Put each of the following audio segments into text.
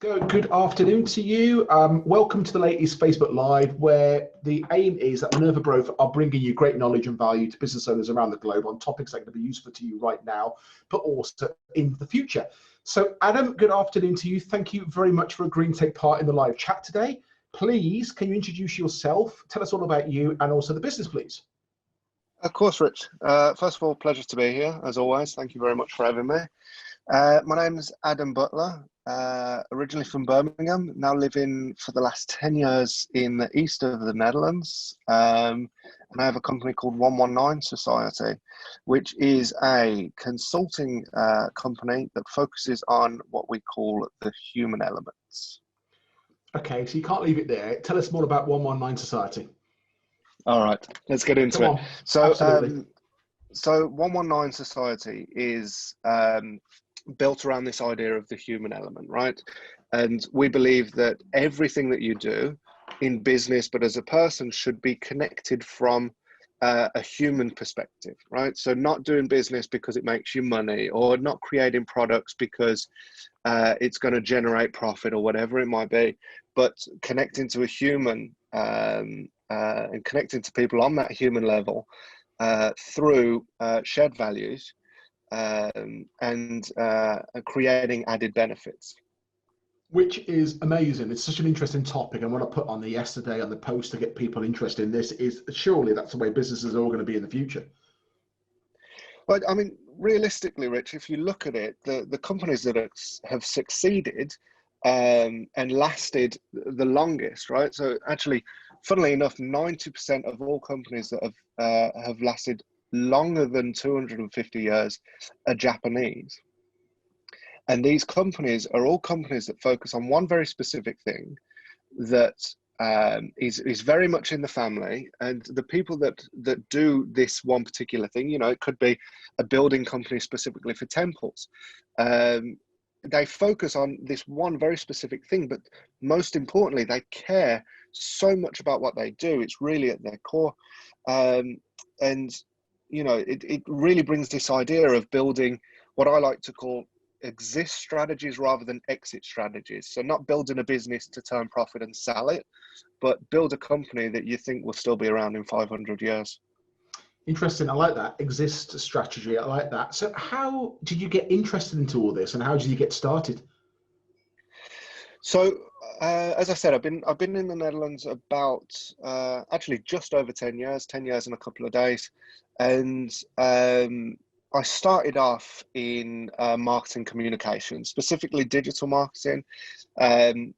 Good afternoon to you. Welcome to the latest Facebook Live, where the aim is that Minerva Growth are bringing you great knowledge and value to business owners around the globe on topics that are going to be useful to you right now, but also in the future. So, Adam, good afternoon to you. Thank you very much for agreeing to take part in the live chat today. Please, can you introduce yourself? Tell us all about you and also the business, please. Of course, Rich. First of all, pleasure to be here, as always. Thank you very much for having me. My name is Adam Butler, originally from Birmingham, now living for the last 10 years in the east of the Netherlands. And I have a company called 119 Society, which is a consulting company that focuses on what we call the human elements. Okay, so you can't leave it there. Tell us more about 119 Society. All right, let's get into it. So, absolutely. So 119 Society is built around this idea of the human element, right? And we believe that everything that you do in business, but as a person, should be connected from a human perspective, right? So not doing business because it makes you money, or not creating products because it's going to generate profit or whatever it might be, but connecting to a human and connecting to people on that human level through shared values and creating added benefits. Which is amazing. It's such an interesting topic. And what I put on the yesterday on the post to get people interested in this is surely that's the way businesses are all going to be in the future. Well, I mean, realistically, Rich, if you look at it, the companies that have succeeded and lasted the longest, right? So actually, funnily enough, 90% of all companies that have lasted longer than 250 years are Japanese. And these companies are all companies that focus on one very specific thing that is very much in the family. And the people that do this one particular thing, you know, it could be a building company specifically for temples. They focus on this one very specific thing, but most importantly, they care so much about what they do. It's really at their core. And, you know, it really brings this idea of building what I like to call exist strategies rather than exit strategies. So not building a business to turn profit and sell it, but build a company that you think will still be around in 500 years. Interesting. I like that. Exist strategy. I like that. So how did you get interested into all this and how did you get started? So as I said, I've been in the Netherlands about actually just over 10 years and a couple of days. And I started off in marketing communication, specifically digital marketing. And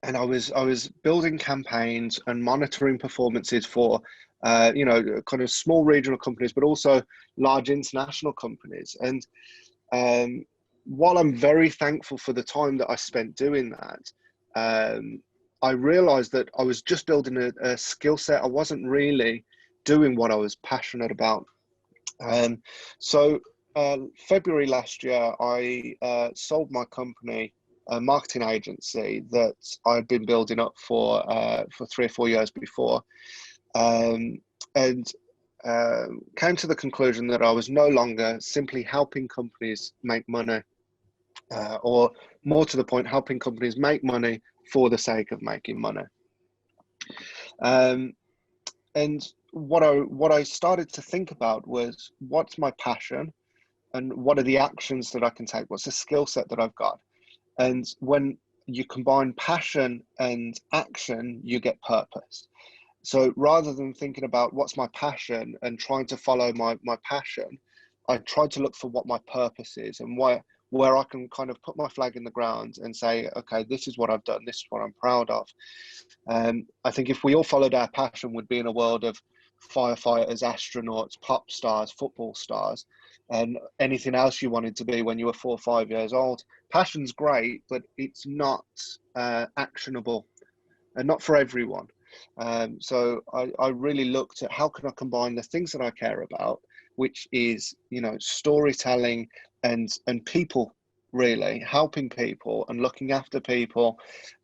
I was building campaigns and monitoring performances for, you know, kind of small regional companies, but also large international companies. And while I'm very thankful for the time that I spent doing that, I realized that I was just building a skill set. I wasn't really doing what I was passionate about. So February last year, I sold my company, a marketing agency that I'd been building up for 3 or 4 years before, and came to the conclusion that I was no longer simply helping companies make money, or more to the point, helping companies make money for the sake of making money. And what I started to think about was, what's my passion and what are the actions that I can take? What's the skill set that I've got? And when you combine passion and action, you get purpose. So rather than thinking about what's my passion and trying to follow my passion, I tried to look for what my purpose is and where I can kind of put my flag in the ground and say, okay, this is what I've done. This is what I'm proud of. I think if we all followed our passion, we'd be in a world of firefighters, astronauts, pop stars, football stars, and anything else you wanted to be when you were 4 or 5 years old. Passion's great, but it's not actionable and not for everyone. So I really looked at how can I combine the things that I care about, which is, you know, storytelling and people, really helping people and looking after people,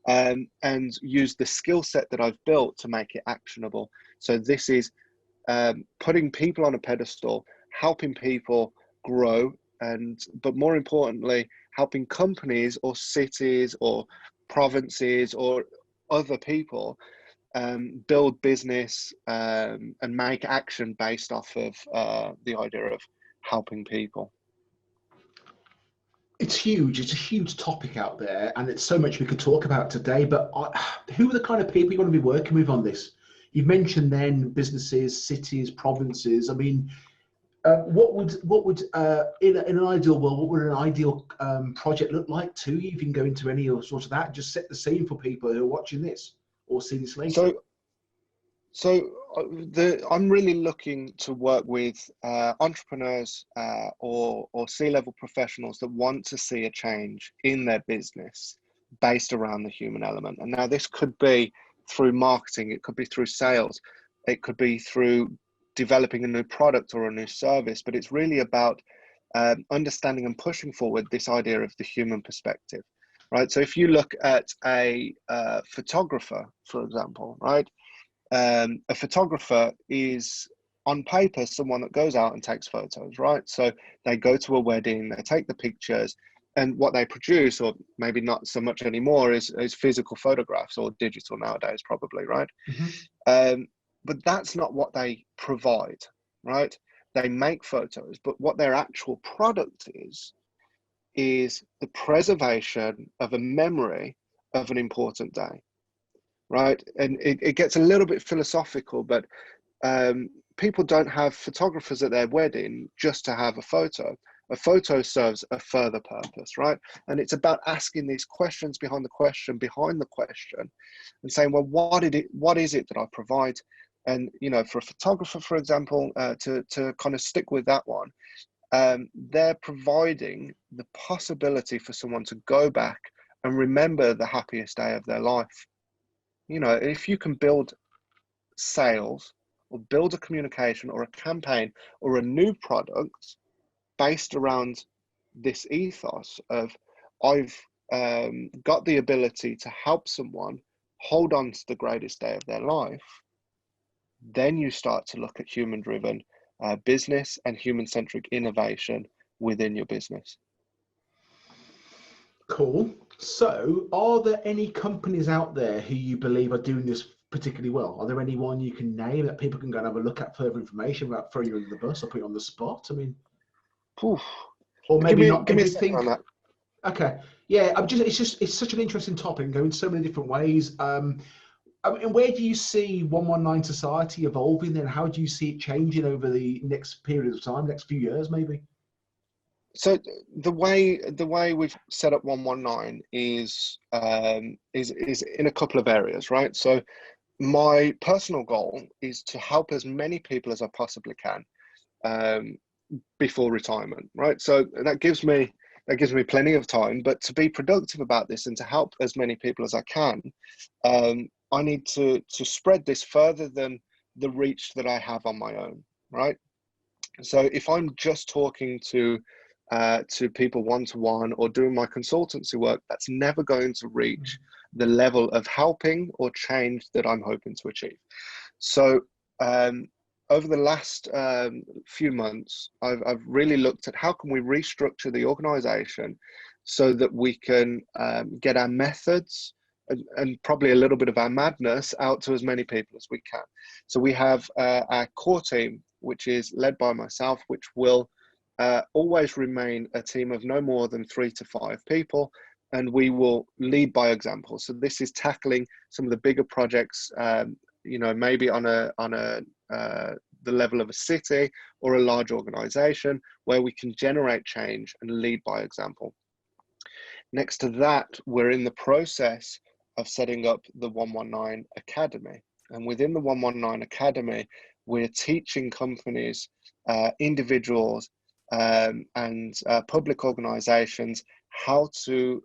and use the skill set that I've built to make it actionable. So this is putting people on a pedestal, helping people grow, but more importantly, helping companies or cities or provinces or other people build business and make action based off of the idea of helping people. It's huge. It's a huge topic out there, and it's so much we could talk about today. But who are the kind of people you want to be working with on this? You've mentioned then businesses, cities, provinces. I mean, what would in an ideal world, what would an ideal project look like to you? If you can go into any sort of that, just set the scene for people who are watching this or see this later. I'm really looking to work with entrepreneurs or C-level professionals that want to see a change in their business based around the human element. And now this could be through marketing, it could be through sales, it could be through developing a new product or a new service, but it's really about understanding and pushing forward this idea of the human perspective, right? So if you look at a photographer, for example, right? A photographer is on paper someone that goes out and takes photos, right? So they go to a wedding, they take the pictures, and what they produce, or maybe not so much anymore, is physical photographs, or digital nowadays probably, right? Mm-hmm. But that's not what they provide, right? They make photos, but what their actual product is the preservation of a memory of an important day. Right, and it gets a little bit philosophical, but people don't have photographers at their wedding just to have a photo. A photo serves a further purpose, right? And it's about asking these questions behind the question, and saying, well, what is it that I provide? And for a photographer, for example, to kind of stick with that one, they're providing the possibility for someone to go back and remember the happiest day of their life. If you can build sales or build a communication or a campaign or a new product based around this ethos of I've got the ability to help someone hold on to the greatest day of their life, then you start to look at human-driven business and human-centric innovation within your business. Cool. So, are there any companies out there who you believe are doing this particularly well? Are there anyone you can name that people can go and have a look at further information without throwing you under the bus or put you on the spot? I mean, oof. Or maybe not give me everything. On that. Okay. Yeah, it's such an interesting topic and going so many different ways. I mean, where do you see 119 Society evolving then? How do you see it changing over the next period of time, next few years maybe? So the way we've set up 119 is in a couple of areas, right? So my personal goal is to help as many people as I possibly can before retirement, right? So that gives me plenty of time, but to be productive about this and to help as many people as I can, I need to spread this further than the reach that I have on my own, right? So if I'm just talking to people one-to-one or doing my consultancy work, that's never going to reach the level of helping or change that I'm hoping to achieve. So over the last few months, I've really looked at how can we restructure the organization so that we can get our methods and probably a little bit of our madness out to as many people as we can. So we have our core team, which is led by myself, which will always remain a team of no more than 3 to 5 people, and we will lead by example. So this is tackling some of the bigger projects, maybe on the level of a city or a large organization where we can generate change and lead by example. Next to that, we're in the process of setting up the 119 Academy. And within the 119 Academy, we're teaching companies, individuals, and public organizations how to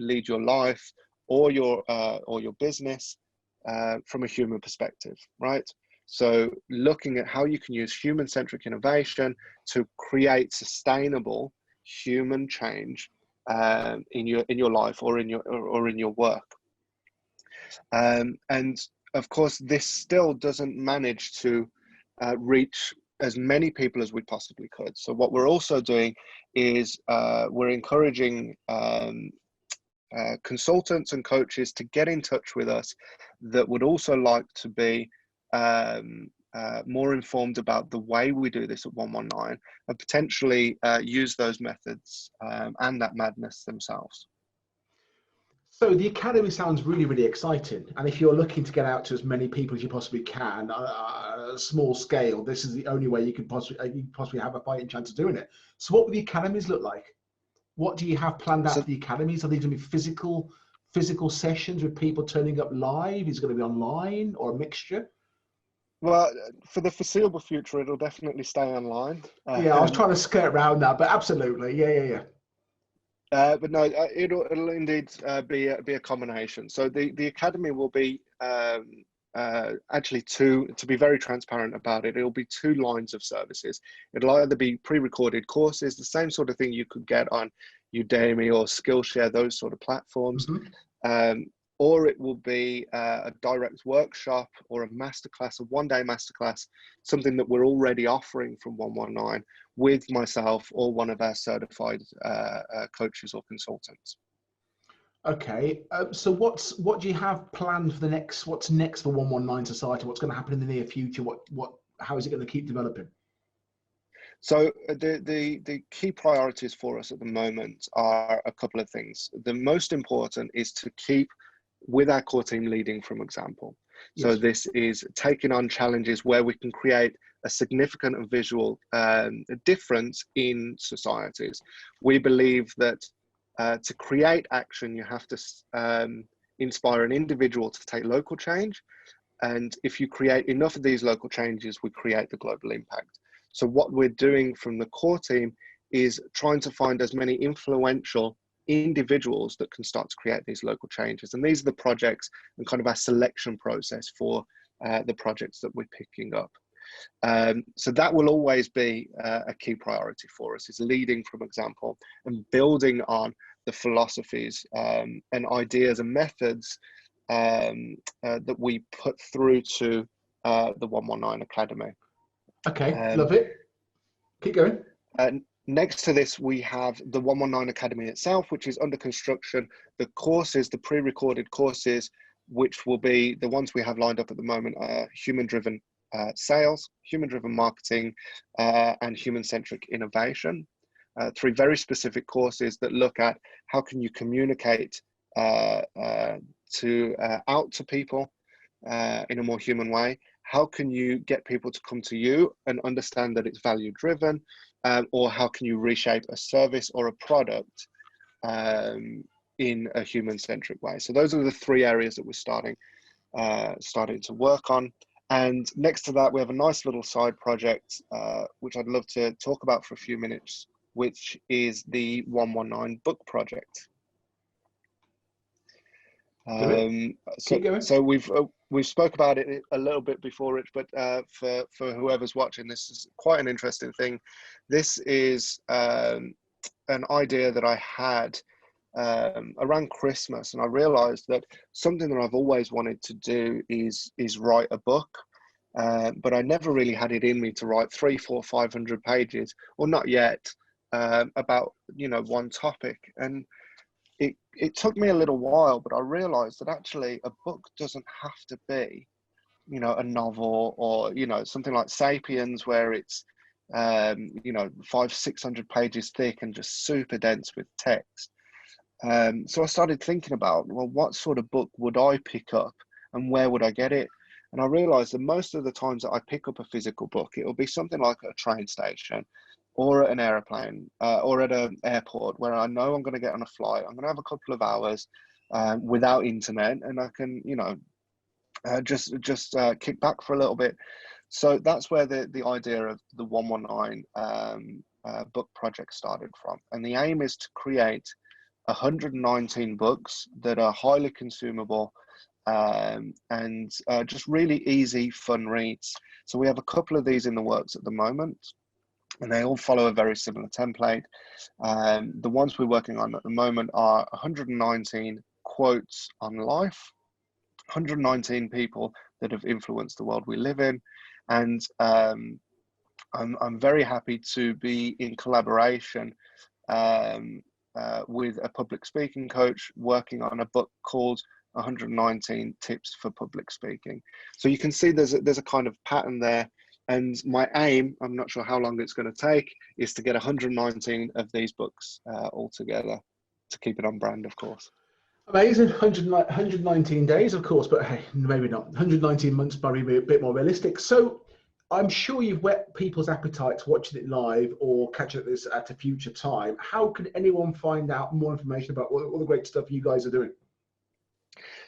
lead your life or your business from a human perspective, right? So looking at how you can use human-centric innovation to create sustainable human change in your life or in your work. And of course, this still doesn't manage to reach as many people as we possibly could. So what we're also doing is we're encouraging consultants and coaches to get in touch with us that would also like to be more informed about the way we do this at 119 and potentially use those methods and that madness themselves. So the academy sounds really, really exciting. And if you're looking to get out to as many people as you possibly can, a small scale, this is the only way you could possibly have a fighting chance of doing it. So what will the academies look like? What do you have planned out for the academies? Are these going to be physical sessions with people turning up live? Is it going to be online or a mixture? Well, for the foreseeable future, it'll definitely stay online. Yeah, I was trying to skirt around that, but absolutely, yeah. But no, it'll indeed be a combination. So the academy will be actually to be very transparent about it. It'll be two lines of services. It'll either be pre-recorded courses, the same sort of thing you could get on Udemy or Skillshare, those sort of platforms, or it will be a direct workshop or a masterclass, a one-day masterclass, something that we're already offering from 119 with myself or one of our certified coaches or consultants. Okay, so what do you have planned for what's next for 119 Society? What's going to happen in the near future? How is it going to keep developing? So the key priorities for us at the moment are a couple of things. The most important is to keep with our core team leading from example. So Yes. this is taking on challenges where we can create a significant and visual difference in societies. We believe that to create action, you have to inspire an individual to take local change. And if you create enough of these local changes, we create the global impact. So what we're doing from the core team is trying to find as many influential individuals that can start to create these local changes. And these are the projects and kind of our selection process for the projects that we're picking up. So that will always be a key priority for us, is leading from example and building on the philosophies and ideas and methods that we put through to the 119 Academy. Okay, love it. Keep going. Next to this, we have the 119 Academy itself, which is under construction. The courses, the pre-recorded courses, which will be the ones we have lined up at the moment, are human-driven sales, human-driven marketing, and human-centric innovation. Three very specific courses that look at how can you communicate out to people in a more human way. How can you get people to come to you and understand that it's value driven, or how can you reshape a service or a product in a human-centric way? So those are the three areas that we're starting to work on. And next to that, we have a nice little side project, which I'd love to talk about for a few minutes, which is the 119 book project. So we've spoke about it a little bit before, Rich, but for whoever's watching, this is quite an interesting thing. This is an idea that I had around Christmas, and I realized that something that I've always wanted to do is write a book, but I never really had it in me to write 300, 400, 500 pages, or not yet, about one topic. And it took me a little while, but I realized that actually a book doesn't have to be, a novel or, something like Sapiens, where it's, 500, 600 pages thick and just super dense with text. So I started thinking about, well, what sort of book would I pick up and where would I get it? And I realized that most of the times that I pick up a physical book, it will be something like a train station or at an airplane or at an airport, where I know I'm going to get on a flight. I'm going to have a couple of hours without internet, and I can, just kick back for a little bit. So that's where the idea of the 119 book project started from. And the aim is to create 119 books that are highly consumable and just really easy, fun reads. So we have a couple of these in the works at the moment, and they all follow a very similar template. The ones we're working on at the moment are 119 quotes on life, 119 people that have influenced the world we live in, and I'm very happy to be in collaboration with a public speaking coach working on a book called 119 Tips for Public Speaking. So you can see there's a kind of pattern there. And my aim, I'm not sure how long it's going to take, is to get 119 of these books all together to keep it on brand, of course. Amazing. 119 days, of course, but hey, maybe not. 119 months, probably a bit more realistic. So I'm sure you've whet people's appetites watching it live or catching this at a future time. How can anyone find out more information about all the great stuff you guys are doing?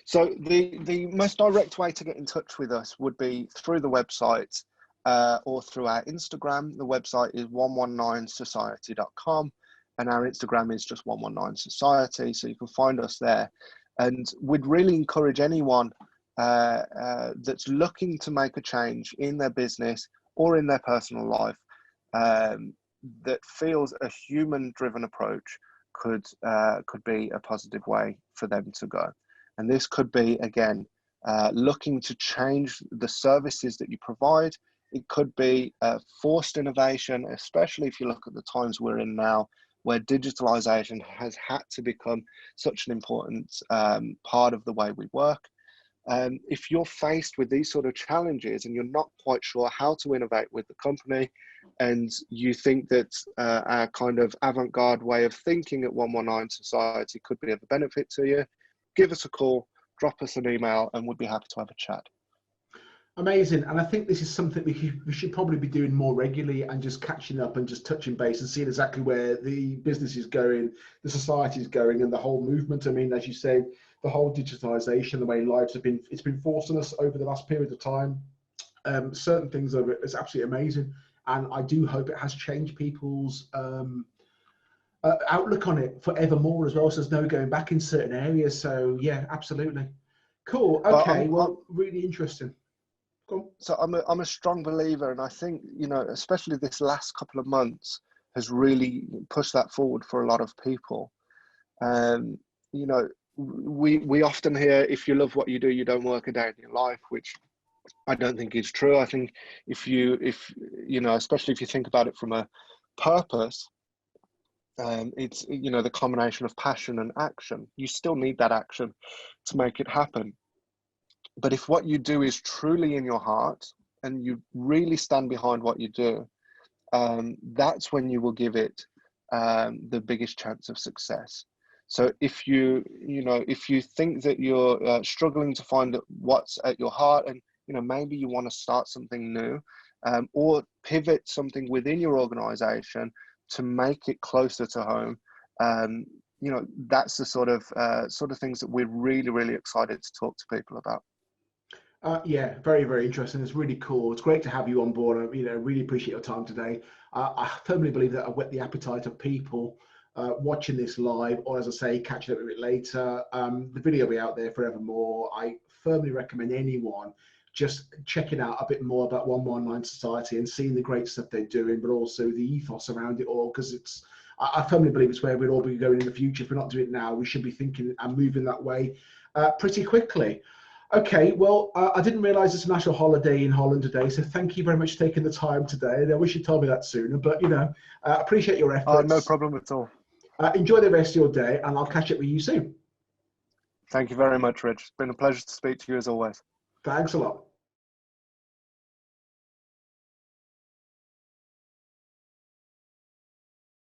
So the most direct way to get in touch with us would be through the website or through our Instagram. The website is 119society.com and our Instagram is just 119society. So you can find us there. And we'd really encourage anyone that's looking to make a change in their business or in their personal life that feels a human-driven approach could be a positive way for them to go. And this could be, again, looking to change the services that you provide. It could be forced innovation, especially if you look at the times we're in now, where digitalization has had to become such an important part of the way we work. If you're faced with these sort of challenges and you're not quite sure how to innovate with the company, and you think that our kind of avant-garde way of thinking at 119 Society could be of a benefit to you, give us a call, drop us an email, and we'd be happy to have a chat. Amazing. And I think this is something we should probably be doing more regularly and just catching up and just touching base and seeing exactly where the business is going, the society is going, and the whole movement. I mean, as you say, the whole digitalization, the way lives have been, it's been forced on us over the last period of time. Certain things of it is absolutely amazing. And I do hope it has changed people's outlook on it forevermore as well. So there's no going back in certain areas. So yeah, absolutely. Cool. Okay. Well, really interesting. Cool. So I'm a strong believer, and I think, you know, especially this last couple of months has really pushed that forward for a lot of people. You know, we often hear, if you love what you do, you don't work a day in your life, which I don't think is true. I think if you know, especially if you think about it from a purpose, it's, you know, the combination of passion and action. You still need that action to make it happen. But if what you do is truly in your heart and you really stand behind what you do, that's when you will give it the biggest chance of success. So if you think that you're struggling to find what's at your heart, and, you know, maybe you want to start something new, or pivot something within your organization to make it closer to home, you know, that's the sort of things that we're really, really excited to talk to people about. Yeah, very, very interesting. It's really cool. It's great to have you on board. You know, really appreciate your time today. I firmly believe that I've whet the appetite of people watching this live, or, as I say, catching up a bit later. The video will be out there forevermore. I firmly recommend anyone just checking out a bit more about 119 Society and seeing the great stuff they're doing, but also the ethos around it all, because it's, I firmly believe it's where we'll all be going in the future. If we're not doing it now, we should be thinking and moving that way pretty quickly. Okay, well, I didn't realize it's a national holiday in Holland today, so thank you very much for taking the time today. And I wish you told me that sooner, but, you know, appreciate your efforts. No problem at all. Enjoy the rest of your day, and I'll catch up with you soon. Thank you very much, Rich. It's been a pleasure to speak to you as always. Thanks a lot.